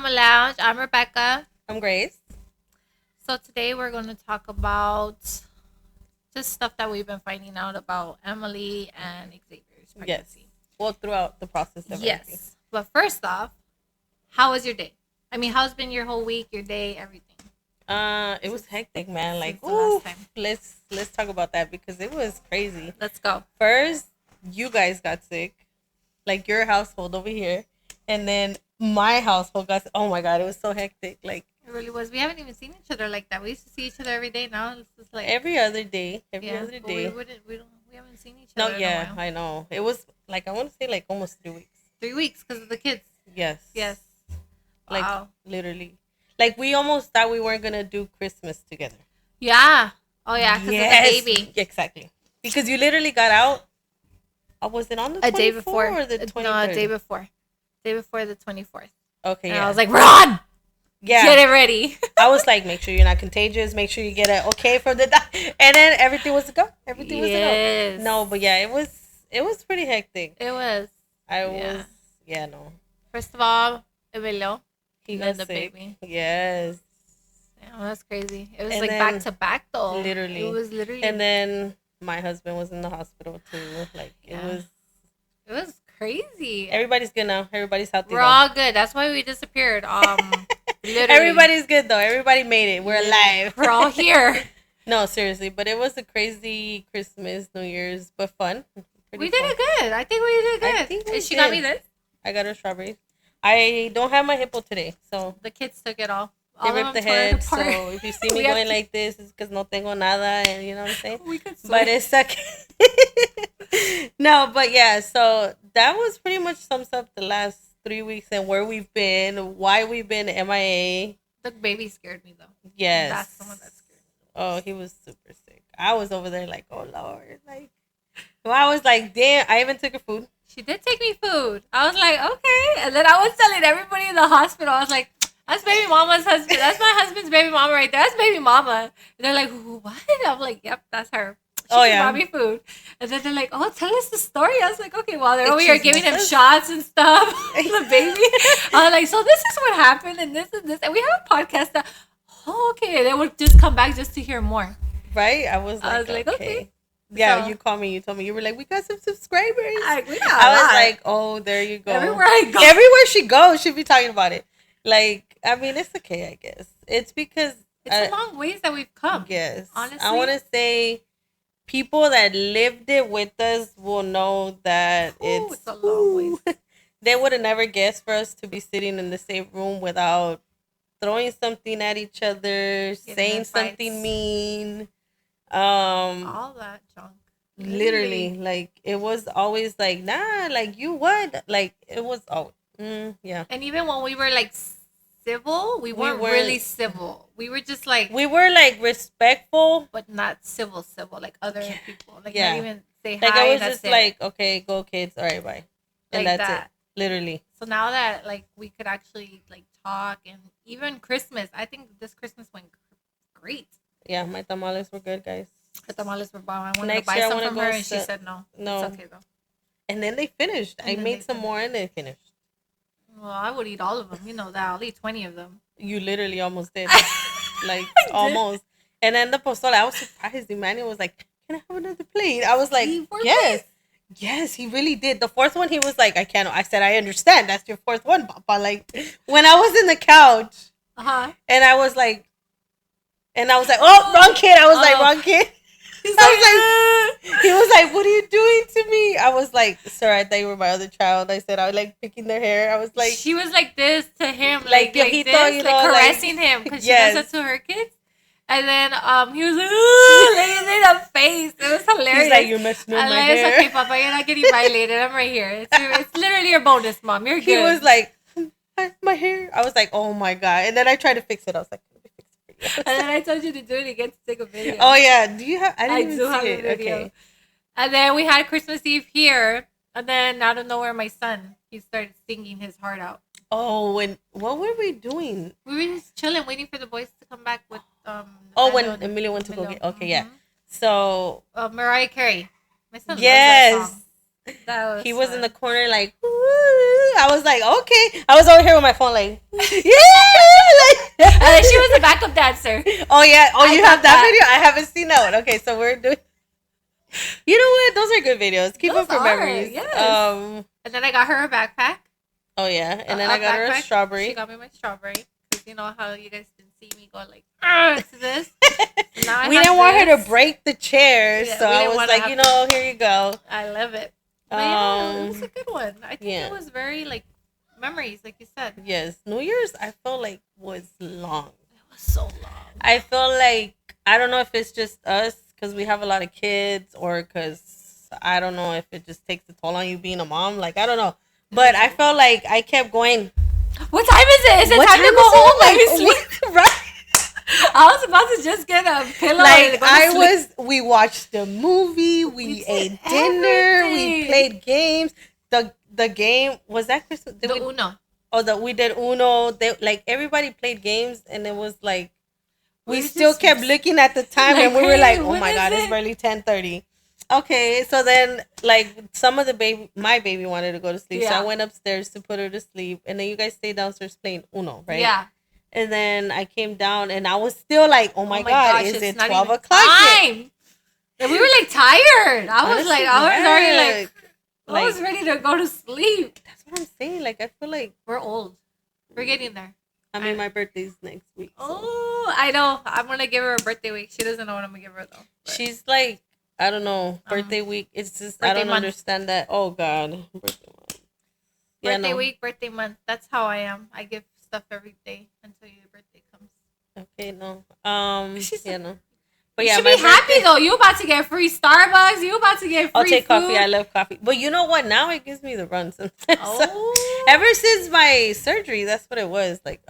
Mama Lounge. I'm Rebecca. I'm Grace. So today we're going to talk about just stuff that we've been finding out about Emily and Xavier's Yes. pregnancy. Well, throughout the process of everything. Yes. But first off, how was your day? I mean, how's been your whole week, your day, everything? It was hectic, man. Like, Since the last time. let's talk about that because it was crazy. Let's go. First, you guys got sick, like your household over here, and then my household got. Oh my god, it was so hectic. Like It really was. We haven't even seen each other like that. We used to see each other every day. Now it's just like every other day, every yeah, other but day. we haven't seen each No, other. yeah, in a while. I know. It was like I want to say like almost 3 weeks. 3 weeks because of the kids. Yes. Yes. Like Wow. literally, like we almost thought we weren't gonna do Christmas together. Yeah. Oh yeah, because of the baby. Exactly. Because you literally got out. Was it on the A day 24th before or the 23rd? No, a day before. Day before the 24th. Okay, And yeah. I was like, run! Yeah. Get it ready. I was like, make sure you're not contagious. Make sure you get it okay from the and then everything was a go. Everything was a Yes. go. No, but yeah, it was pretty hectic. It was. I Yeah. was no. First of all, Emilio. He And got then the sick. baby. Yes. Yeah, that's crazy. It was And like then, back to back though. literally. It was literally. And then my husband was in the hospital too. Like Yeah. it was crazy. everybody's good now. Everybody's healthy. We're though. all good. That's why we disappeared. Literally. Everybody's good though. Everybody made it. We're alive. We're all here. No, seriously, but it was a crazy Christmas, New Year's, but fun. Pretty We did fun. it good. I think we did I good. think we And she got did. me this. I got her strawberries. I don't have my hippo today, so The kids took it all. they All of ripped the them tore it head. So apart. if you see We me have going to- like this, it's because no tengo nada, and you know what I'm saying. We could But swear. it's okay. No, but yeah, so that was pretty much sums up the last 3 weeks and where we've been, why we've been MIA. The baby scared me though. Yes. That's the one that scared me. Oh, he was super sick. I was over there like, oh Lord, like. Well, I was like, damn. I even took her food. She did take me food. I was like, okay. And then I was telling everybody in the hospital, I was like, that's baby mama's husband. That's my husband's baby mama right there. That's baby mama. And they're like, what? I'm like, yep, that's her. She brought me food. And then they're like, oh, tell us the story. I was like, okay, well, they're over here giving him shots and stuff. The baby. I was like, so this is what happened and this and this. And we have a podcast that, oh, okay. They would just come back just to hear more. Right? I was like, okay. Yeah, So- you called me. You told me. You were like, we got some subscribers. We got I a was lot. like, oh, there you go. Everywhere I go. Everywhere she goes, she'll be talking about it. Like, I mean, it's okay, I guess. It's because... It's a long ways that we've come. Yes. Honestly. I want to say people that lived it with us will know that It's a long ways. They would have never guessed for us to be sitting in the same room without throwing something at each other, saying in something fights. mean. All that junk. Literally, like it was always like, nah, like you would, like it was always, yeah. And even when we were like civil, we weren't weren't- really civil. We were just like, We were like respectful. but not civil, like other people. Like Yeah. not even say Like hi. it was and just that's it. like, okay, go kids, all right, bye, and Like that's that. it. Literally, So now that like we could actually like talk and even Christmas, I think this Christmas went great. yeah. My tamales were good, guys. The tamales were bomb. I wanted Next to buy year I some wanna from go her, and she sit- said no. No. It's okay though. And then they finished. And I then made they some more, and they finished. Well, I would eat all of them. You know that. I'll eat 20 of them. You literally almost did, like did. almost. And then the pozole, I was surprised. Emmanuel was like, "Can I have another plate?" I was like, He worked "Yes." Yes, he really did. The fourth one, he was like, I can't. I said, I understand. That's your fourth one, Papa. Like, when I was in the couch, Uh-huh. and I was like, oh, wrong kid. I was like, Oh. wrong kid. He's I was like, he was like, what are you doing to me? I was like, sir, I thought you were my other child. I said, I was like picking their hair. I was like, she was like this to him, Like, like he this, thought, you like know, like- caressing him because Yes. she does that to her kids. And then he was like, "Ooh," like he made a face. It was hilarious. he's like, you're messing with I'm my like, it's hair. okay, Papa. You're not getting violated. I'm right here. It's literally your bonus, Mom. You're He good. was like, my hair. I was like, oh my God. And then I tried to fix it. I was like, let me fix it for you. and then I told you to do it again to take a video. Oh yeah, do you have? I I didn't even do see have it. a video. Okay. And then we had Christmas Eve here. And then out of nowhere, my son, he started singing his heart out. Oh, and what were we doing? We were just chilling, waiting for the boys to come back with Oh, Nathaniel when Emilio went to go Emilio. get. Okay, yeah. Mhm. So Mariah Carey. My son loves that yes, song. That was he was in the fun. corner like, "Woo." I was like, okay. I was over here with my phone, like, yeah. Like, And then she was a backup dancer. oh, yeah. Oh, I you got have that video? I haven't seen that one. Okay, so we're doing. You know what? Those are good videos. Keep Those them for are, memories. yes. And then I got her a backpack. Oh, yeah. And then I got her a strawberry. She got me my strawberry. Because you know how you guys didn't see me go like, to this. So now we didn't want her to break the chair. Yeah, so I was like, here you go. I love it. But yeah, it was a good one. I think it was very, like, memories, like you said. Yes. New Year's, I felt like, was long. It was so long. I feel like, I don't know if it's just us because we have a lot of kids or because I don't know if it just takes a toll on you being a mom. Like, I don't know. But I felt like I kept going. What time is it? Is it time to go home? Like, right? I was about to just get a pillow. Like, we watched the movie. We ate dinner. Everything. We played games. The game, was that Christmas? Uno. Oh, we did Uno. Like, everybody played games and it was like, we still kept looking at the time and we were like, oh my God, it's barely 10:30. Okay, so then like some of my baby wanted to go to sleep. Yeah. So I went upstairs to put her to sleep. And then you guys stayed downstairs playing Uno, right? Yeah. And then I came down and I was still like, oh my God, is it 12 o'clock? Time. And we were like tired. I was already like, I was ready to go to sleep. That's what I'm saying. Like, I feel like we're old. We're getting there. I mean, my birthday's next week. So. Oh, I know. I'm going to give her a birthday week. She doesn't know what I'm going to give her, though. But. She's like, I don't know, birthday week. It's just, I don't understand that. Oh, God. Birthday month. Birthday week, birthday month. That's how I am. I give stuff every day until your birthday comes. Okay, no. No. But yeah, you should be happy, though. You about to get free Starbucks. You about to get free I'll take food. coffee. I love coffee. But you know what? Now it gives me the runs. Oh. Ever since my surgery, that's what it was. Like,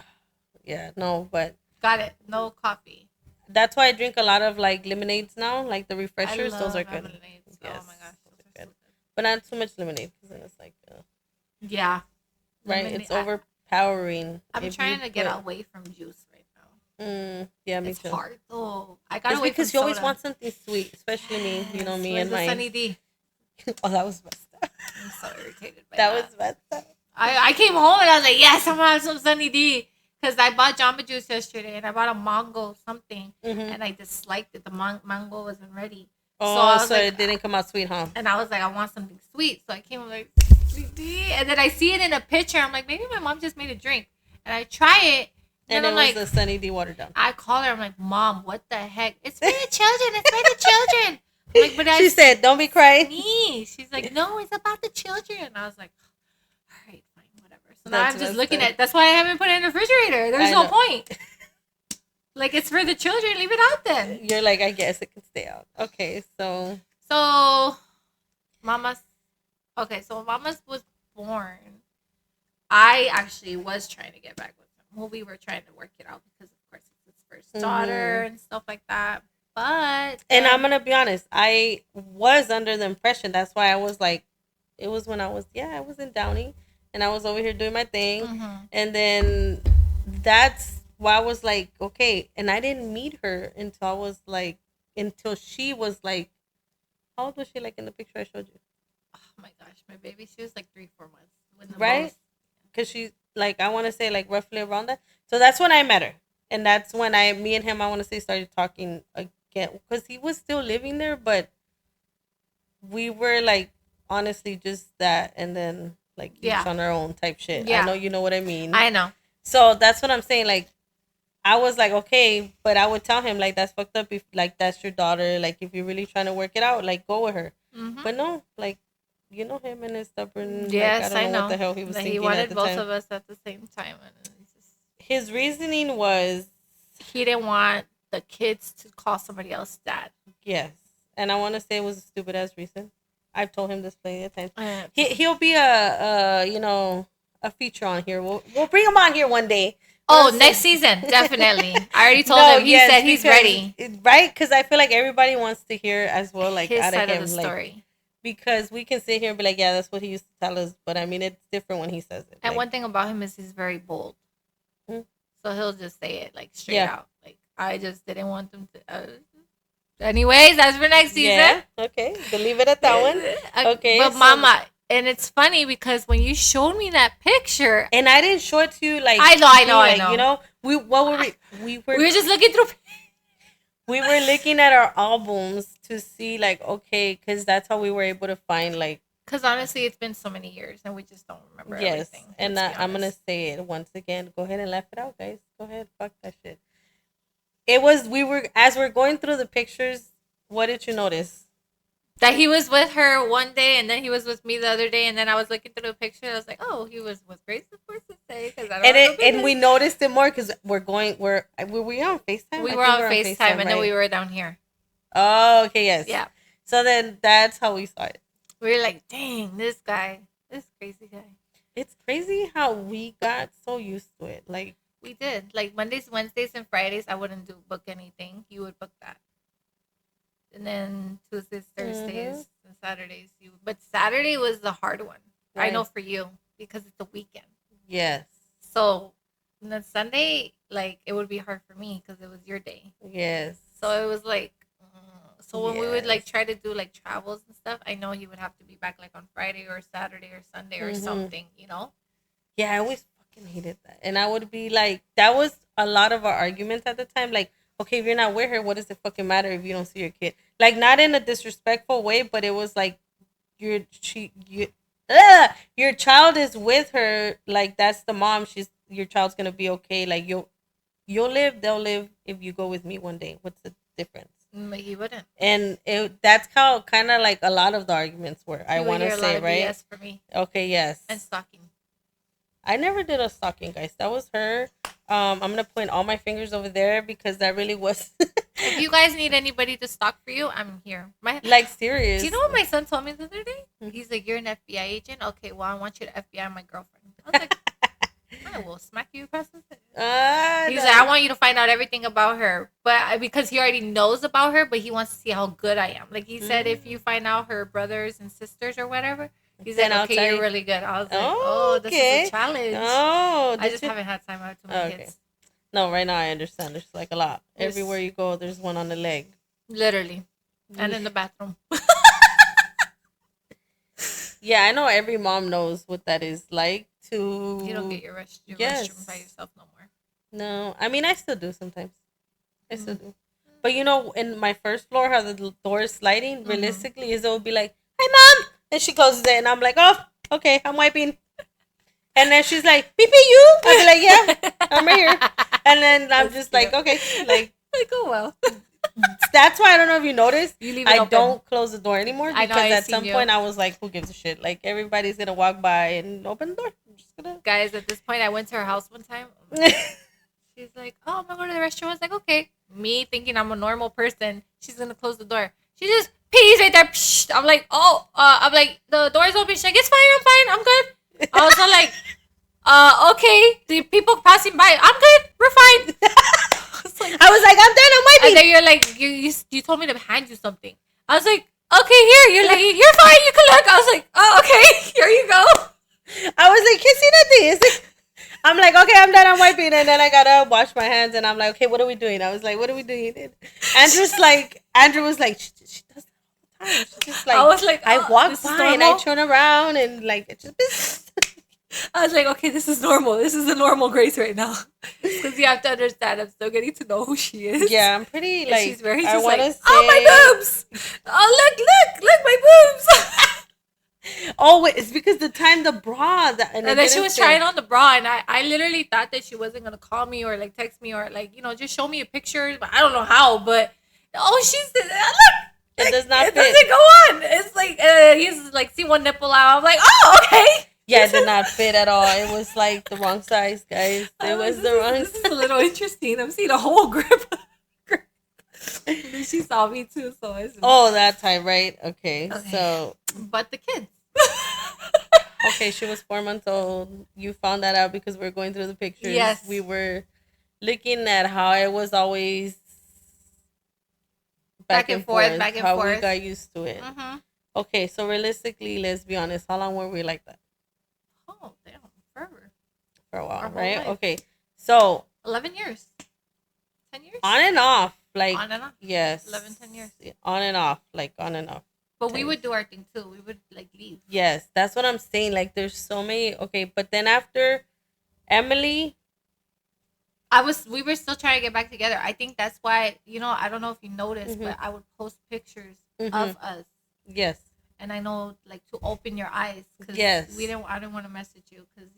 yeah, no, but. Got it. No coffee. That's why I drink a lot of like lemonades now, like the refreshers. Those are good. Lemonades. Yes, oh my gosh, those are good. But not too much lemonade because then it's like, yeah, right. Lemonade, it's overpowering. I'm trying to get away from juice right now. Yeah, me it's too. It's hard though. I got away because from you always want something sweet, especially me. You know me and my Sunny D. Oh, that was messed up. I'm so irritated by that. Was messed up. I came home and I was like, yes, I'm gonna have some Sunny D. Because I bought Jamba Juice yesterday and I bought a mango something and I disliked it. The mango wasn't ready. Oh, so it didn't come out sweet, huh? And I was like, I want something sweet. So I came up like, and then I see it in a picture. I'm like, maybe my mom just made a drink. And I try it. And it was the Sunny D watered down. I call her. I'm like, Mom, what the heck? It's for the children. It's for the children. I'm like, but she said, don't be crying. Me. She's like, no, it's about the children. I was like, all right, fine, whatever. So now I'm just looking at. That's why I haven't put it in the refrigerator. There's no point. Like, it's for the children. Leave it out then. You're like, I guess it can stay out. Okay, so Mama's. Okay, so Mama's was born. I actually was trying to get back with him. Well, we were trying to work it out because, of course, it's his first daughter and stuff like that. But and I'm gonna be honest, I was under the impression. That's why I was like, it was when I was in Downey. And I was over here doing my thing. And then that's why I was like, okay. And I didn't meet her until she was like, how old was she like in the picture I showed you? Oh my gosh, my baby. She was like 3-4 months. Right? Because she, like, I want to say like roughly around that. So that's when I met her. And that's when me and him, I want to say, started talking again. Because he was still living there. But we were like, honestly, just that. And then. Like, each on our own type shit. Yeah. I know you know what I mean. I know. So, that's what I'm saying. Like, I was like, okay. But I would tell him, like, that's fucked up. If, like, that's your daughter. Like, if you're really trying to work it out, like, go with her. But no, like, you know him and his stubborn. Yes, like, I don't know what the hell he was thinking. He wanted at the both time. of us at the same time. And his reasoning was. He didn't want the kids to call somebody else dad. Yes. And I want to say it was a stupid ass reason. I've told him this plenty of times. He'll be a feature on here. We'll bring him on here one day. Oh, next season, definitely. I already told him. He said he's ready. Right? Because I feel like everybody wants to hear as well, like his out side of him, of the story. Like, because we can sit here and be like, yeah, that's what he used to tell us. But I mean, it's different when he says it. And one thing about him is he's very bold. So he'll just say it like straight out. Like, I just didn't want them to. Anyways, that's for next season. Yeah, okay. We'll leave it at that one. Okay. But Mama, And it's funny because when you showed me that picture, and I didn't show it to you like I know. You know, what were we were just looking through. We were looking at our albums to see like, okay, because that's how we were able to find like. Because honestly, it's been so many years and we just don't remember everything. And I'm gonna say it once again. Go ahead and laugh it out, guys. Go ahead, fuck that shit. It was as we're going through the pictures. What did you notice? That he was with her one day, and then he was with me the other day, and then I was looking through the picture, and I was like, "Oh, he was with Grace the first to say." Because I don't. And we noticed it more because were we on FaceTime? We were on FaceTime, and then we were down here. Oh, okay, yes. Yeah. So then that's how we saw it. We were like, "Dang, this crazy guy." It's crazy how we got so used to it. Like we did. Like Mondays, Wednesdays, and Fridays, I wouldn't book anything. You would book that. And then Tuesdays, Thursdays, and Saturdays. But Saturday was the hard one. Right. I know for you because it's a weekend. Yes. So then Sunday, like it would be hard for me because it was your day. Yes. So it was like, so when we would like try to do like travels and stuff, I know he would have to be back like on Friday or Saturday or Sunday or something, you know? Yeah, I always fucking hated that. And I would be like, that was a lot of our arguments at the time. Like, okay, if you're not with her, what does it fucking matter if you don't see your kid? Like, not in a disrespectful way, but it was like, your child is with her. Like, that's the mom. Your child's gonna be okay. Like, you'll live, they'll live if you go with me one day. What's the difference? But he wouldn't. And that's how kind of like a lot of the arguments were. I want to say, right? Yes, for me. Okay, yes. And stalking. I never did a stalking, guys. That was her. I'm gonna point all my fingers over there because that really was. If you guys need anybody to stalk for you, I'm here. Like serious. Do you know what my son told me the other day? He's like, "You're an FBI agent. Okay, well, I want you to FBI my girlfriend." I was like, "I will smack you across the face." He's like, "I want you to find out everything about her, but because he already knows about her, but he wants to see how good I am." Like he said, if you find out her brothers and sisters or whatever. He said, "Okay, you're really good." I was like, "Oh, this is a challenge." Oh, I just haven't had time. I have too many kids. No, right now I understand. There's like a lot. Everywhere you go, there's one on the leg. Literally, and in the bathroom. Yeah, I know every mom knows what that is like to. You don't get your restroom by yourself no more. No, I mean I still do sometimes. I still do, but you know, in my first floor, how the door is sliding. Realistically, is it would be like, "Hi, mom." And she closes it, and I'm like, "Oh, okay, I'm wiping." And then she's like, "Pee you?" I'll be like, "Yeah, I'm right here." And then I'm just like, "Okay," like, oh well. That's why I don't know if you noticed. I don't close the door anymore because at some you. point I was like, "Who gives a shit?" Like everybody's gonna walk by and open the door. I'm just gonna. Guys, at this point, I went to her house one time. She's like, "Oh, I'm gonna go to the restroom." I was like, "Okay." Me thinking I'm a normal person, she's gonna close the door. She just pees right there. Psh. I'm like, "Oh," I'm like, "The door's open." She's like, "It's fine. I'm fine. I'm good." I was like, "Okay." The people passing by, I'm good. We're fine. I was like, "I'm done. I'm wiping." And then you're like, you told me to hand you something. I was like, "Okay, here." You're like, "You're fine. You can look." I was like, "Oh, okay. Here you go." I was like, "Can't see nothing." It's like, I'm like, "Okay, I'm done. I'm wiping." And then I gotta wash my hands, and I'm like, "Okay, what are we doing?" I was like, "What are we doing?" And Andrew was like, she does that all the time. She's just like, I was like, I walk by and I turn around and like, it's just. I was like, "Okay, this is normal. This is the normal Grace right now." Because you have to understand, I'm still getting to know who she is. Yeah, I'm pretty like. She's very I just want like, to say, "Oh, my boobs! Oh, look, my boobs!" Oh, wait, it's because the time the bra. And then she was trying on the bra, and I literally thought that she wasn't gonna call me or like text me or like just show me a picture. But I don't know how. But she said, "Look, it does not it fit." doesn't go on. It's like he's like, see one nipple out. I'm like, "Oh, okay." Yeah, it did not fit at all. It was like the wrong size, guys. It was the wrong size. This is a little interesting. I'm seeing a whole grip. And then she saw me too, so I said, "Oh, that time, right? Okay, so." But the kids. Okay, she was 4 months old. You found that out because we were going through the pictures. Yes. We were looking at how it was always back and forth. How we got used to it. Mm-hmm. Okay, so realistically, let's be honest. How long were we like that? Oh, damn. Forever. For a while, Our whole right? life. Okay, so 11 years. 10 years? on and off. Like, On and off. yes. 11, 10 years. On and off. Like, on and off. But we would do our thing too. We would like leave. Yes, that's what I'm saying. Like, there's so many. Okay, but then after Emily, We were still trying to get back together. I think that's why, I don't know if you noticed, but I would post pictures of us. Yes. And I know, like, to open your eyes. Cause yes. I didn't want to message you because,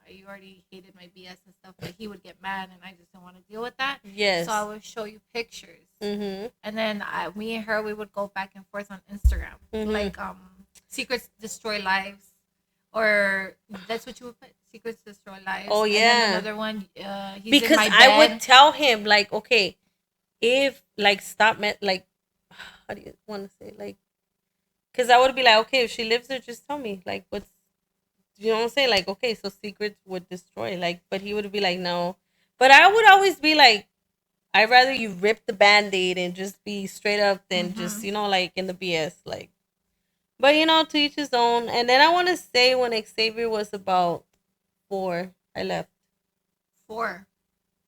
you already hated my BS and stuff. But he would get mad and I just didn't want to deal with that. Yes. So I would show you pictures. And then me and her, we would go back and forth on Instagram. Like, Secrets Destroy Lives. Or that's what you would put. Secrets Destroy Lives. Oh, yeah. And then another one, he's because in my bed. I would tell him, like, okay, if, like, like, how do you want to say, like, because I would be like, okay, if she lives there, just tell me, like, what's, you know what I'm saying? Like, okay, so secrets would destroy, like, but he would be like, no. But I would always be like, I'd rather you rip the Band-Aid and just be straight up than just, like, in the BS, like. But, to each his own. And then I want to say when Xavier was about 4, I left. 4.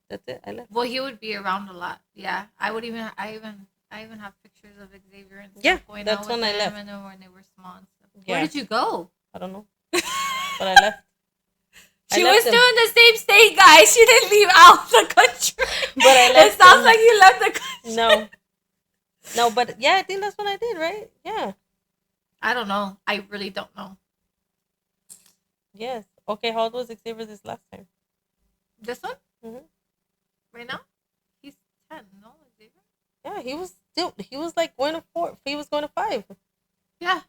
That's it. I left. Well, he would be around a lot. Yeah, I even have pictures of Xavier and stuff going that's out when with I them left. and then when they were small and stuff. Yeah. Where did you go? I don't know, but I left. She was still in the same state, guys. She didn't leave out the country. But I left. It sounds like you left the country. No, but yeah, I think that's what I did, right? Yeah. I don't know. I really don't know. Yes. Okay, how old was Xavier this last time? This one? Right now? He's 10, no, Xavier? Yeah, he was like going to 4. He was going to 5. Yeah.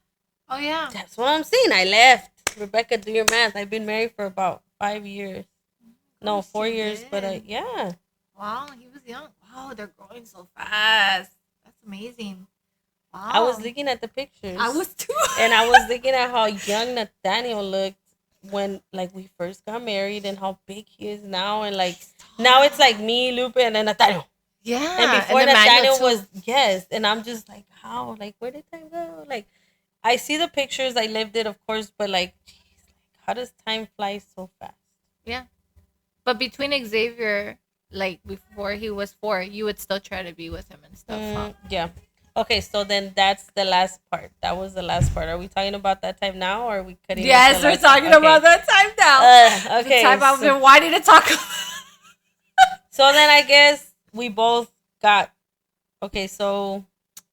Oh, yeah. That's what I'm saying. I left. Rebecca, do your math. I've been married for about 5 years. No, 4 years, did. but yeah. Wow, he was young. Wow, they're growing so fast. That's amazing. Wow. I was looking at the pictures. I was too. And I was looking at how young Nathaniel looked when, like, we first got married and how big he is now. And, like, now it's like me, Lupe, and then Nathaniel. Yeah. And before and Nathaniel was, yes. And I'm just like, how? Like, where did time go? Like, I see the pictures. I lived it, of course. But, like, geez, like, how does time fly so fast? Yeah. But between Xavier, like, before he was 4, you would still try to be with him and stuff, huh? Yeah. Okay, so then that's the last part. That was the last part. Are we talking about that time now, or are we cutting? Yes, we're talking about that time now. Okay. The time I've been wanting to talk about. So then I guess we both got. Okay, so.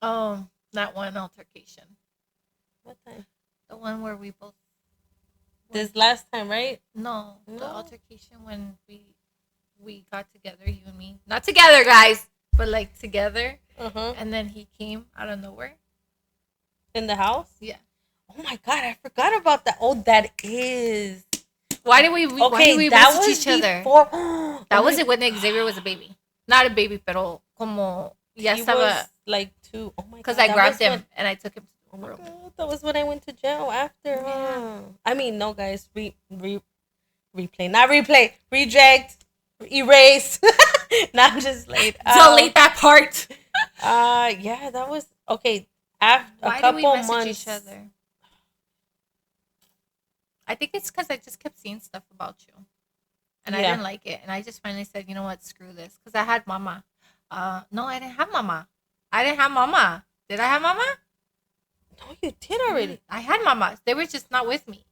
Oh, that one altercation. What time? The one where we both. This last time, right? No, the altercation when we got together, you and me. Not together, guys, but like together. And then he came out of nowhere. In the house? Yeah. Oh my God, I forgot about that. Oh, that is. Why did we message each other? That was it when Xavier was a baby. Not a baby, pero como ya estaba. Was like 2. Oh my God. Because I grabbed him and I took him to the room. God, that was when I went to jail after. Yeah. I mean, no, guys. Replay. Not replay. Reject. Erase. Not just late. Delete that part. Yeah, that was okay. After Why a couple did we message months, each other? I think it's because I just kept seeing stuff about you, and I didn't like it. And I just finally said, you know what, screw this, because I had mama. No, I didn't have mama. Did I have mama? No, you did already. I had mama. They were just not with me.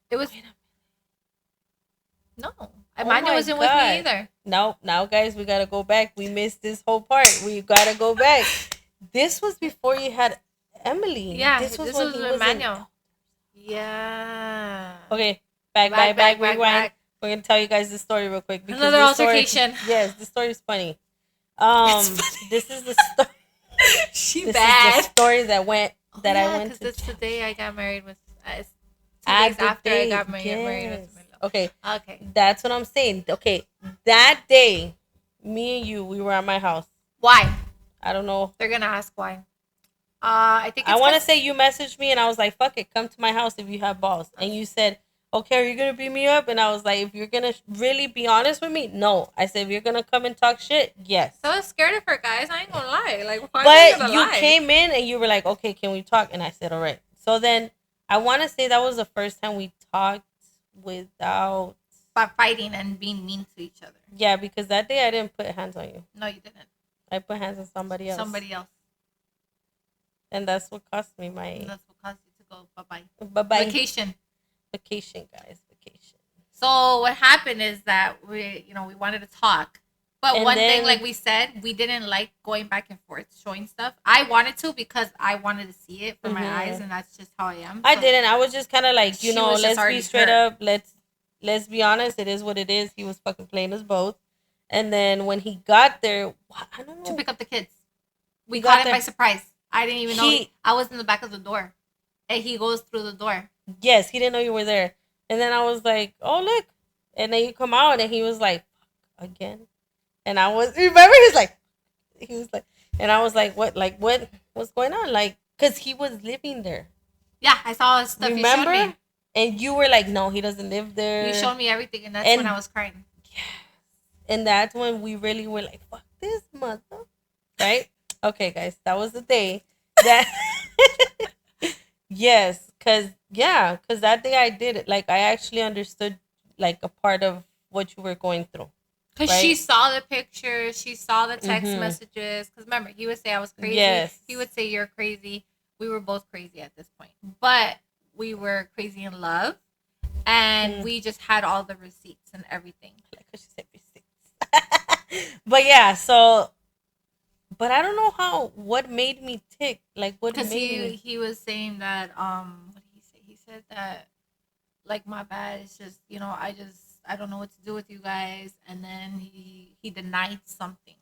It was. No, Emilio wasn't with me either. No, now guys, we gotta go back. We missed this whole part. We gotta go back. This was before you had Emily. Yeah, this was Emilio. Yeah. Okay, back. Rewind. We're gonna tell you guys the story real quick. Another altercation. Yes, the story is funny. This is the story. This bad. Is the story that went I went to. This is the day I got married with. 2 days after I got married with Emilio. Okay. That's what I'm saying. Okay, that day, me and you, we were at my house. Why? I don't know. They're gonna ask why. I think I want to say you messaged me and I was like, "Fuck it, come to my house if you have balls." And you said, "Okay, are you gonna beat me up?" And I was like, "If you're gonna really be honest with me, no." I said, "If you're gonna come and talk shit, yes." So I was scared of her, guys. I ain't gonna lie. Like, why but you lie? Came in and you were like, "Okay, can we talk?" And I said, "All right." So then I want to say that was the first time we talked without fighting and being mean to each other. Yeah, because that day I didn't put hands on you. No, you didn't. I put hands on somebody else. And that's what cost me And my that's what caused you to go bye-bye. bye-bye Vacation. vacation, guys. Vacation. So what happened is that we wanted to talk. But And one thing, then like we said, we didn't like going back and forth showing stuff. I wanted to because I wanted to see it for my eyes, and that's just how I am. I So didn't. I was just kind of like, she was just let's be already straight hurt. up. Let's be honest. It is what it is. He was fucking playing us both. And then when he got there, I don't To know. pick up the kids. We He caught got him there. by surprise. I didn't even know. He I was in the back of the door. And he goes through the door. Yes, he didn't know you were there. And then I was like, oh look. And then you come out and he was like, fuck again. And I was remember he was like, and I was like what's going on? Like, cause he was living there. Yeah, I saw his stuff. Remember? You showed me. And you were like, no, he doesn't live there. You showed me everything, and that's And when I was crying. And that's when we really were like, fuck this mother. Right? Okay, guys, that was the day that yes, cause that day I did it. Like I actually understood like a part of what you were going through. Because right? she saw the pictures, she saw the text Mhm. messages. Because remember, he would say I was crazy. Yes. He would say you're crazy. We were both crazy at this point. But we were crazy in love. And we just had all the receipts and everything. Like she said receipts. But yeah, so but I don't know what made me tick. Like what Because made me he was saying that what did he say? He said that like my bad. It's just I don't know what to do with you guys. And then he denied something,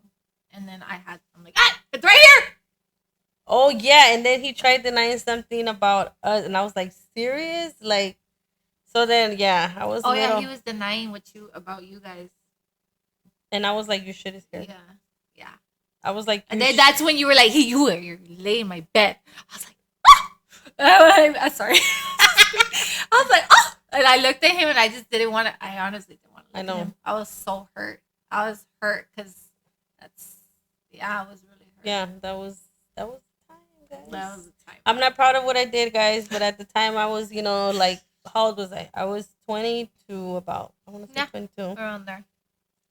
and then I'm like, it's right here. Oh yeah, and then he tried denying something about us, and I was like, serious? Like, so then yeah, I was. Oh yeah, he was denying about you guys. And I was like, your shit is here. Yeah. I was like, and then that's when you were like, hey, you're laying in my bed. I was like, ah! I'm sorry. I was like, oh, and I looked at him, and I just didn't want to. I honestly didn't want to. I know. Him. I was so hurt. I was hurt because I was really hurt. Yeah, that was time, guys. That was the time. I'm not proud of what I did, guys, but at the time I was, like, how old was I? I was 22, about, I want to say 22. Around there.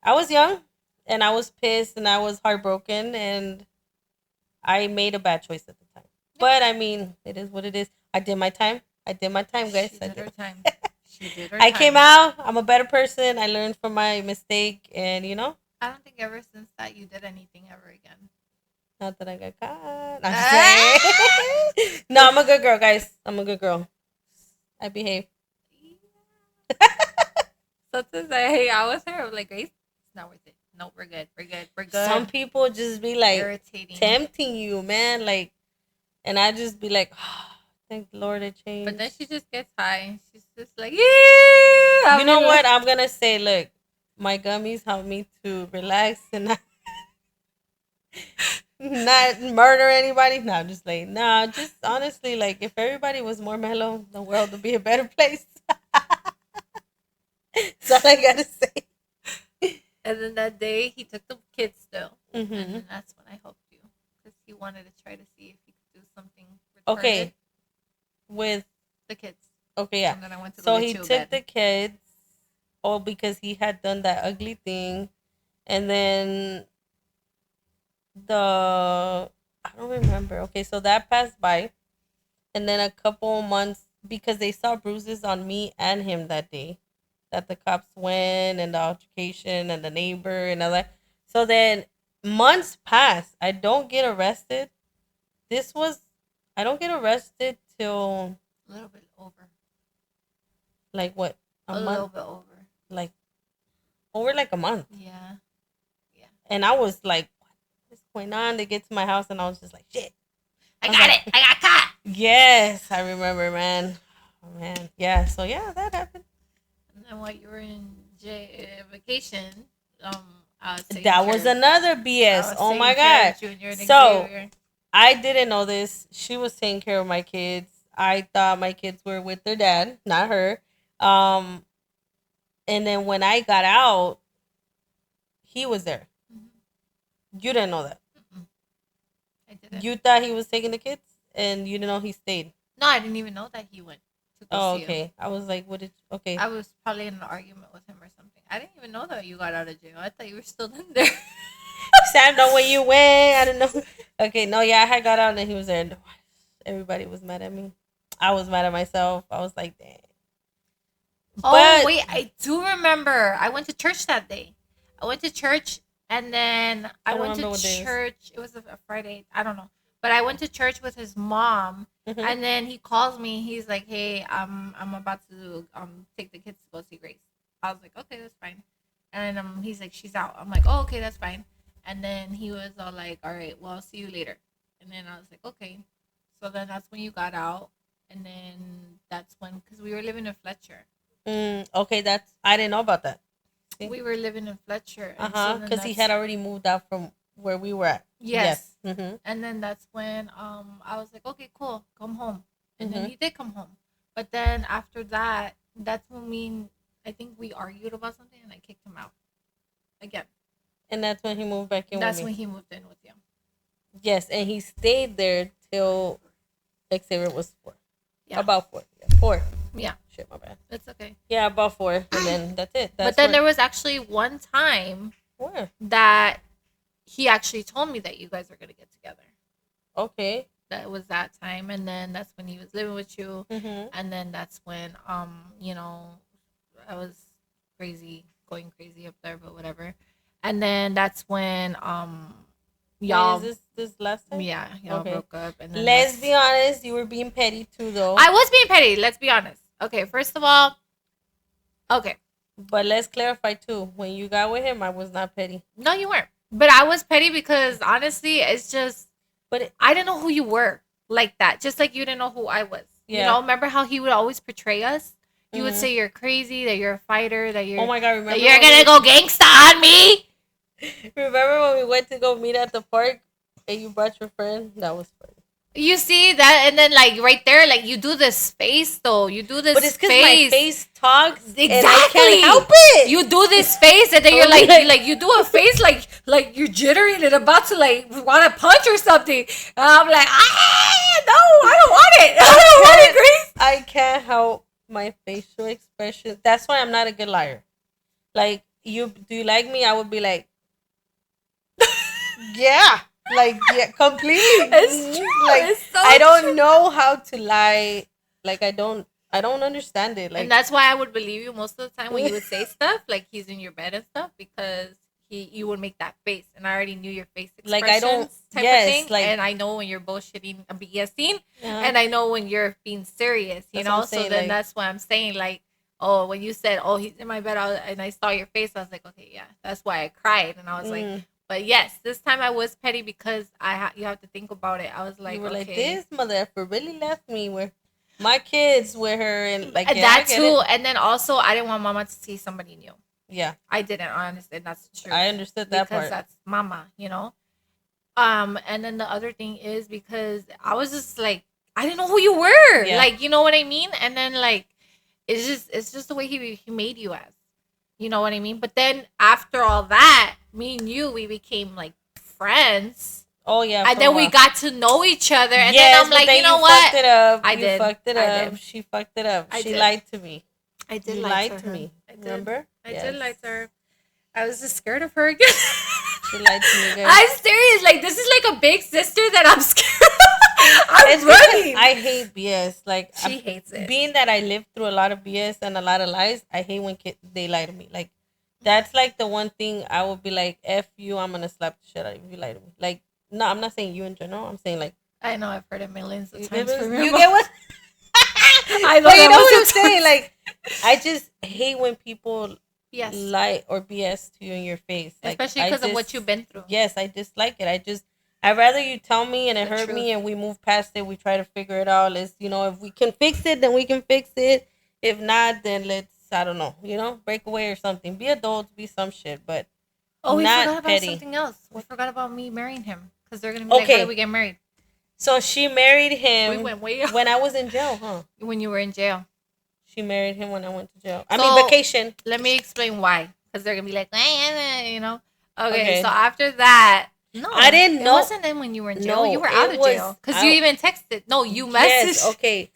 I was young, and I was pissed, and I was heartbroken, and I made a bad choice at the time. Yeah. But I mean, it is what it is. I did my time. Guys. She did her time. I came out. I'm a better person. I learned from my mistake, and I don't think ever since that you did anything ever again. Not that I got caught. I'm no, I'm a good girl, guys. I'm a good girl. I behave. So to say, I was her. I'm like, Grace, it's not worth it. No, we're good. Some people just be like irritating, tempting you, man. Like, and I just be like, oh, thank the Lord I changed. But then she just gets high. She's just like, yeah. You know what? I'm gonna say, look, my gummies help me to relax and not murder anybody. No, I'm just like, no, just honestly, like, if everybody was more mellow, the world would be a better place. That's all I gotta say. And then that day, he took the kids still. Mm-hmm. And then that's when I helped you. Because he wanted to try to see if he could do something retarded. Okay. With the kids. Okay, yeah. And then I went to so he took the kids, because he had done that ugly thing. And then I don't remember. Okay, so that passed by. And then a couple months, because they saw bruises on me and him that day, that the cops went, and the altercation and the neighbor and all that. So then months pass. I don't get arrested. I don't get arrested till a little bit over. Like what? A month? Little bit over. Like over like a month. Yeah. And I was like, what's going on? They get to my house, and I was just like, shit. I got caught. Yes, I remember, man. Oh, man. Yeah. So yeah, that happened. And then while you were in vacation, that was another BS. Oh my God. So I didn't know this. She was taking care of my kids. I thought my kids were with their dad, not her. And then when I got out, he was there. Mm-hmm. You didn't know that. Mm-mm. I didn't. You thought he was taking the kids, and you didn't know he stayed. No, I didn't even know that he went to go see okay. him. I was like, what did? Okay. I was probably in an argument with him or something. I didn't even know that you got out of jail. I thought you were still in there. Sam, know where you went. I don't know. Okay, no, yeah, I had got out and he was there. everybody was mad at me. I was mad at myself. I was like, dang. Oh, wait, I do remember. I went to church that day. I went to church and then I went to church. It was a Friday. I don't know. But I went to church with his mom and then he calls me. He's like, "Hey, I'm about to take the kids to go see Grace." I was like, "Okay, that's fine." And he's like, "She's out." I'm like, "Oh, okay, that's fine." And then he was all like, "All right, well, I'll see you later." And then I was like, "Okay." So then that's when you got out. And then that's when, because we were living in Fletcher. Okay, I didn't know about that. See? We were living in Fletcher. Because he had already moved out from where we were at. Yes. And then that's when I was like, okay, cool, come home. And then he did come home. But then after that, that's when I think we argued about something and I kicked him out again. And that's when he moved back in That's when he moved in with you. Yes, and he stayed there till Xavier was 4. Yeah. About 4. Yeah, 4. Yeah. Shit, my bad. It's okay. Yeah, about 4. And then that's it. But then there was actually one time that he actually told me that you guys are going to get together. Okay. That was that time. And then that's when he was living with you. And then that's when, you know, I was going crazy up there, but whatever. And then that's when, y'all. Is this last time? Yeah, y'all broke up. And then let's be honest, you were being petty too, though. I was being petty. Let's be honest. Okay, first of all, okay. But let's clarify too. When you got with him, I was not petty. No, you weren't. But I was petty because honestly, it's just. But I didn't know who you were like that. Just like you didn't know who I was. Yeah. You know, remember how he would always portray us? He would say you're crazy, that you're a fighter, that you're. Oh my God! Remember? That you're gonna go gangsta on me. Remember when we went to go meet at the park and you brought your friend? That was funny. You see that, and then like right there, like you do this face though. You do this, but it's because my face talks. Exactly, and I can't help it. You do this face, and then you're like you do a face like you're jittery and about to like want to punch or something. And I'm like, no, I don't want it. I don't want it, Grace. I can't help my facial expression. That's why I'm not a good liar. Like do you like me? I would be like, yeah. Like, yeah, completely. It's true. Like, it's so I don't know how to lie. Like, I don't understand it. Like, and that's why I would believe you most of the time when you would say stuff like he's in your bed and stuff, because you would make that face, and I already knew your face expressions. Like, I don't type of thing, like, and I know when you're bullshitting a BSing, and I know when you're being serious. You know, so then that's why I'm saying like. Oh, when you said, "Oh, he's in my bed," and I saw your face, I was like, "Okay, yeah, that's why I cried." And I was like, "But yes, this time I was petty because you have to think about it." I was like, you were okay. like, this motherfucker really left me with my kids with her, and like that too. And then also, I didn't want Mama to see somebody new. Yeah, I didn't. I understand. That's true. I understood that because that's Mama, you know. And then the other thing is because I was just like, I didn't know who you were. Yeah. Like, you know what I mean? And then like. It's just the way he made you as, you know what I mean? But then after all that, me and you, we became like friends. Oh yeah. And then we got to know each other. And then I'm like, you know what? Fucked it up. I did. Fucked it up. She fucked it up. She lied to me. I did lie to me. Remember? I did lie to her. I was just scared of her again. She lied to me, guys. I'm serious. Like, this is like a big sister that I'm scared of. I'm running. I hate BS. Like, she hates it. Being that I lived through a lot of BS and a lot of lies, I hate when they lie to me. Like, that's like the one thing I would be like, F you, I'm going to slap the shit out of you if you lie to me. Like, no, I'm not saying you in general. I'm saying like. I know, I've heard it millions of times. You get what? I know. But you know what I'm saying? Like, I just hate when people lie or BS to you in your face. Like, especially because of what you've been through. Yes, I dislike it. I'd rather you tell me and it hurt me and we move past it. We try to figure it out. Let's, if we can fix it, then we can fix it. If not, then let's, I don't know, break away or something. Be adults, be some shit, but we not forgot about petty. Something else. We forgot about me marrying him because they're going to be like, when did we get married? So she married him we went way up. When I was in jail, huh? When you were in jail. She married him when I went to jail. I mean, vacation. Let me explain why. Because they're going to be like, Okay, so after that. No, I didn't know. It wasn't then when you were in jail. No, you were out of jail. Because you even texted. No, you messaged. Yes, okay.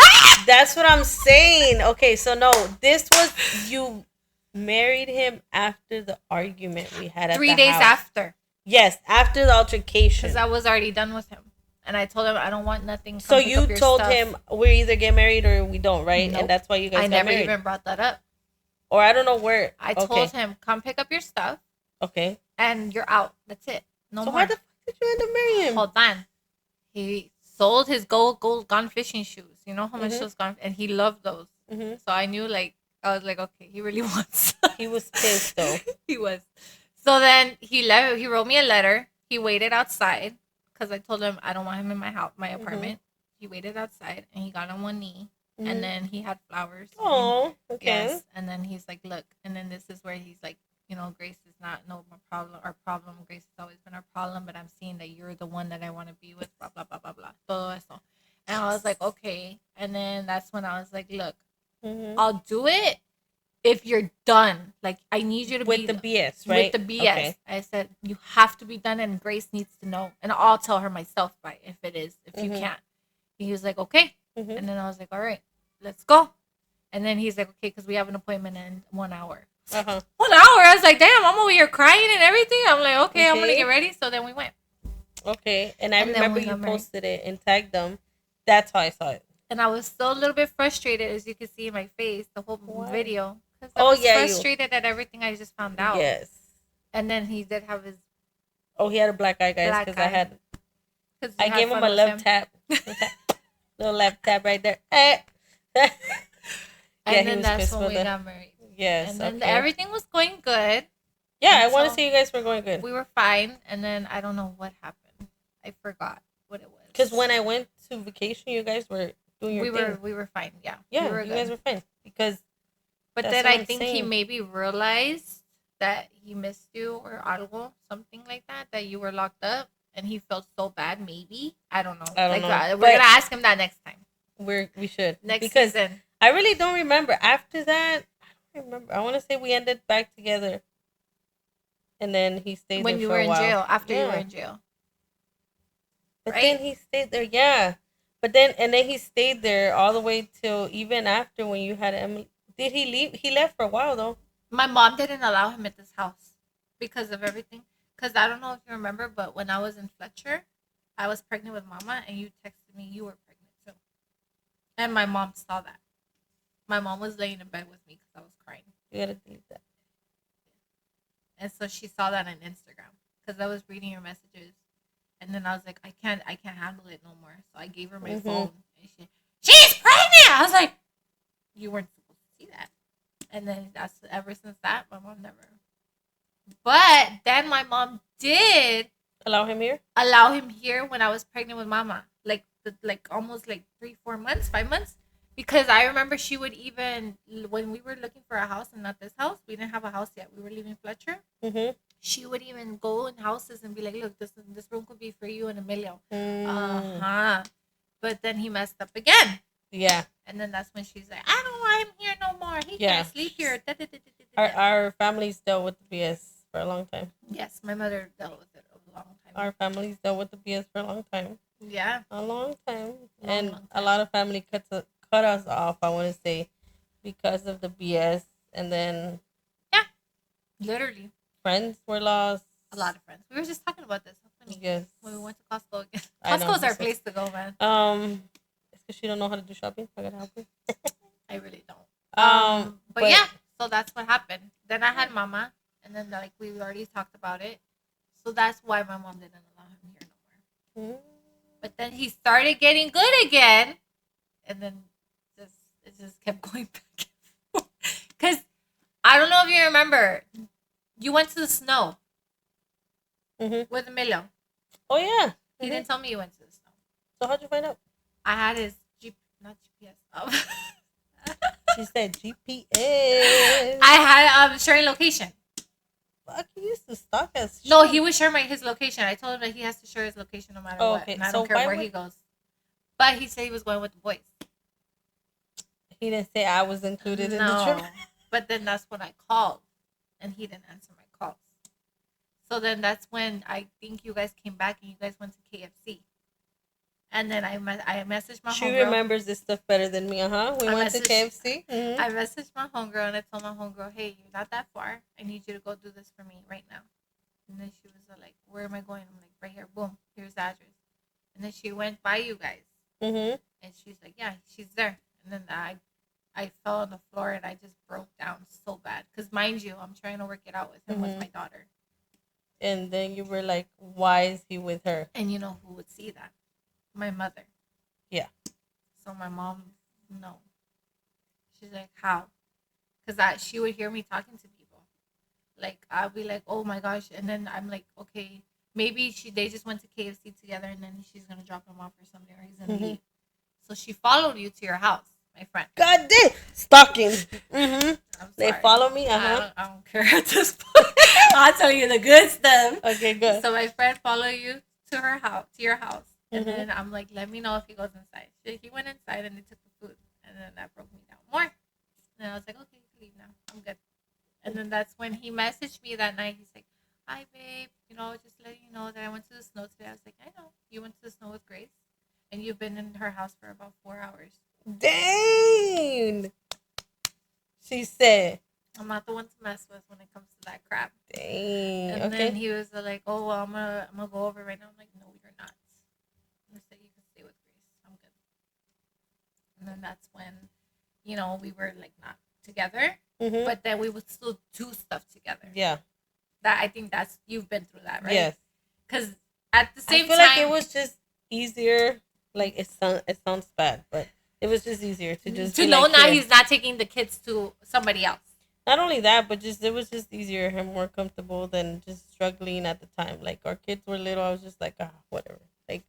That's what I'm saying. Okay, so no, this was, you married him after the argument we had at 3 days house. After. Yes, after the altercation. Because I was already done with him. And I told him I don't want nothing. So you told him we either get married or we don't, right? Nope. And that's why you guys got married. I never even brought that up. Or I don't know where. I told him, come pick up your stuff. Okay. And you're out. That's it. No more. So why the fuck did you end up marrying him? Hold on. He sold his gold gone fishing shoes. You know how much those gone, and he loved those. So I knew, like, I was like, okay, he really wants. He was pissed though. He was. So then he wrote me a letter. He waited outside because I told him I don't want him in my house, my apartment. He waited outside and he got on one knee, and then he had flowers. Oh, okay. Yes, and then he's like, look, and then this is where he's like, you know, Grace is not our problem. Grace has always been our problem, but I'm seeing that you're the one that I want to be with, blah, blah, blah, blah, blah. Todo eso. And I was like, okay. And then that's when I was like, look, I'll do it if you're done. Like, I need you to with the BS, right? With the BS. Okay. I said, you have to be done, and Grace needs to know. And I'll tell her myself if you can't. He was like, okay. And then I was like, all right, let's go. And then he's like, okay, because we have an appointment in 1 hour. 1 hour. I was like, damn, I'm over here crying and everything. I'm like, okay, I'm gonna get ready. So then we went. Okay, and I remember you posted it and tagged them. That's how I saw it. And I was still a little bit frustrated, as you can see in my face, the whole video. Because I was frustrated at everything I just found out. Yes. And then he did have his. Oh, he had a black eye, guys, because I gave him a love tap. Little left tap right there. And then that's when we got married. Yes. And then everything was going good. Yeah, I want to say you guys were going good. We were fine, and then I don't know what happened. I forgot what it was. Because when I went to vacation, you guys were doing your thing. We were fine. Yeah. Yeah, you guys were fine. But then I think he maybe realized that he missed you or algo, something like that, that you were locked up, and he felt so bad. Maybe I don't know. We're gonna ask him that next time. We should next season. I really don't remember. After that, I don't remember. I want to say we ended back together, and then he stayed when there you for were a in while. jail. After you were in jail, but then he stayed there. Yeah, but then he stayed there all the way till even after when you had Emily. Did he leave? He left for a while though. My mom didn't allow him at this house because of everything. Because I don't know if you remember, but when I was in Fletcher, I was pregnant with Mama, and you texted me you were pregnant too. And my mom saw that. My mom was laying in bed with me because I was crying. You gotta delete that. And so she saw that on Instagram because I was reading your messages, and then I was like, I can't handle it no more. So I gave her my phone, and she's pregnant. I was like, you weren't supposed to see that. And then that's ever since that, my mom never. But then my mom did allow him here when I was pregnant with Mama, like almost 3-4 months, 5 months. Because I remember she would even, when we were looking for a house and not this house, we didn't have a house yet. We were leaving Fletcher. She would even go in houses and be like, look, this room could be for you and Emilio. But then he messed up again. Yeah. And then that's when she's like, I don't want him here no more. He can't sleep here. Our families dealt with the BS for a long time. Yes, my mother dealt with it a long time. Our families dealt with the BS for a long time. Yeah. A long time. A lot of family cut us off, I want to say, because of the BS. And then... Yeah. Literally. Friends were lost. A lot of friends. We were just talking about this. How funny. Yes. When we went to Costco again. Costco's our place to go, man. It's because she don't know how to do shopping. I gotta help her. I really don't. But yeah, so that's what happened. Then I had Mama, and then we already talked about it. So that's why my mom didn't allow him here no more. But then he started getting good again, and then it just kept going back and forth. Because I don't know if you remember, you went to the snow with Emilio. Oh yeah, he didn't tell me you went to the snow. So how'd you find out? I had his not GPS. She said GPS. I had sharing location. Fuck, he used to stalk us. No, he would share his location. I told him that he has to share his location no matter what. Okay. And I don't care where he goes. But he said he was going with the boys. He didn't say I was included in the trip. But then that's when I called, and he didn't answer my calls. So then that's when I think you guys came back and you guys went to KFC. And then I messaged my homegirl. She remembers this stuff better than me, We went to KFC. I messaged my homegirl and I told my homegirl, hey, you're not that far. I need you to go do this for me right now. And then she was like, where am I going? I'm like, right here. Boom. Here's the address. And then she went by you guys. Mm-hmm. And she's like, yeah, she's there. And then I fell on the floor and I just broke down so bad. Because mind you, I'm trying to work it out with him with my daughter. And then you were like, why is he with her? And you know who would see that? My mother. Yeah. So my mom, no. She's like, how? Because she would hear me talking to people. Like, I'll be like, oh my gosh. And then I'm like, okay, maybe they just went to KFC together and then she's going to drop him off or something, or he's going to leave. So she followed you to your house, my friend. God damn. Stalking. Mm-hmm. They follow me? I don't care at this point. I'll tell you the good stuff. Okay, good. So my friend followed you to her house, to your house. And then I'm like, let me know if he goes inside. He went inside and they took the food. And then that broke me down more. And I was like, okay, you can leave now. I'm good. And then that's when he messaged me that night. He's like, hi, babe. Just letting you know that I went to the snow today. I was like, I know. You went to the snow with Grace. And you've been in her house for about 4 hours. Dang. She said, I'm not the one to mess with when it comes to that crap. Dang. And then he was like, oh, well, I'm gonna go over right now. I'm like, no, you're not. I'm gonna say you can stay with Grace. I'm good. And then that's when, we were like not together, but then we would still do stuff together. Yeah. I think you've been through that, right? Yes. Because at the same time, I feel like it was just easier. Like it sounds bad, but it was just easier to just to know now he's not taking the kids to somebody else. Not only that, but it was just easier and more comfortable than just struggling at the time. Like our kids were little, I was just like, whatever. Like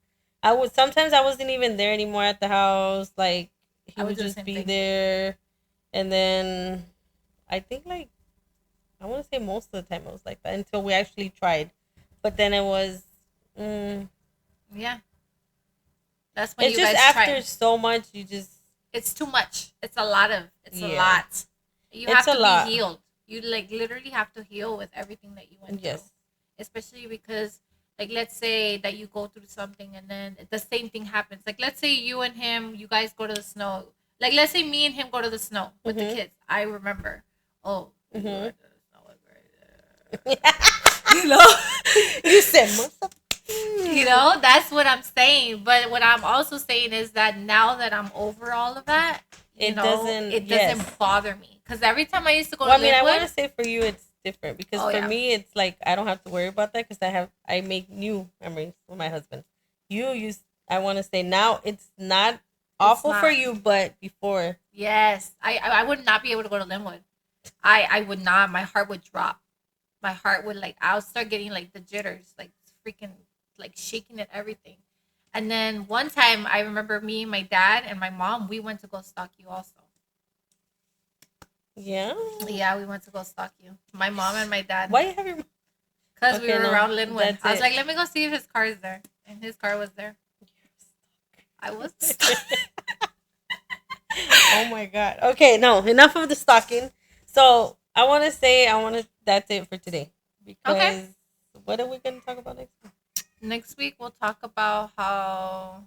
sometimes I wasn't even there anymore at the house. Like he would just be there, and then I think like I want to say most of the time it was like that until we actually tried, but then it was, yeah. That's when it's you just guys after tried. so much, it's too much. It's a lot. A lot. You have to be healed. You like literally have to heal with everything that you went through. Especially because like let's say that you go through something and then the same thing happens. Like let's say you and him, you guys go to the snow. Like let's say me and him go to the snow with the kids. I remember. Oh, we were at the snow right there. You said that's what I'm saying. But what I'm also saying is that now that I'm over all of that, it doesn't bother me. Because every time I used to go to Linwood, I want to say for you it's different. Because for me, it's like I don't have to worry about that because I make new memories with my husband. I want to say now it's not awful for you, but before. Yes. I would not be able to go to Linwood. I would not. My heart would drop. My heart would I'll start getting like the jitters, like freaking like shaking and everything. And then one time I remember me, my dad, and my mom, we went to go stalk you also. Yeah? Yeah, we went to go stalk you. My mom and my dad. Why you have your... Because we were around Linwood. I was like, let me go see if his car is there. And his car was there. I was stuck. Oh my God. Okay, no, enough of the stalking. So that's it for today. Because what are we going to talk about next week? Next week, we'll talk about how...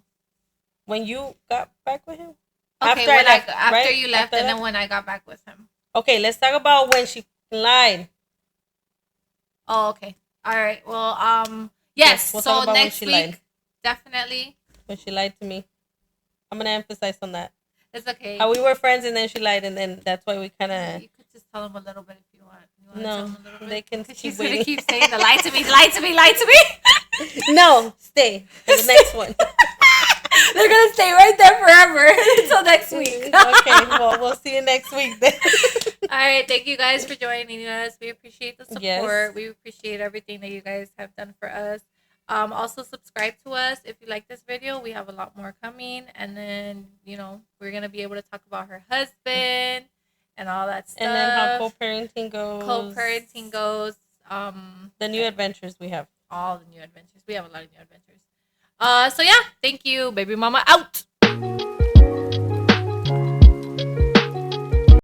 When you got back with him? Okay, after you left and then when I got back with him. Okay, let's talk about when she lied. Oh, okay. All right. Well, yes. We'll so next week, lied. Definitely. When she lied to me. I'm going to emphasize on that. It's okay. How we were friends and then she lied and then that's why we kind of... You could just tell them a little bit if you want. No, they can keep she's waiting. Gonna keep saying lie to me, lie to me, lie to me. No, stay for the next one. They're gonna stay right there forever until next week. Okay, well, we'll see you next week then. All right, thank you guys for joining us. We appreciate the support. Yes. We appreciate everything that you guys have done for us. Also subscribe to us if you like this video. We have a lot more coming, and then we're gonna be able to talk about her husband and all that stuff. And then how co-parenting goes. The new adventures we have. All the new adventures. We have a lot of new adventures. So yeah, thank you. Baby mama out.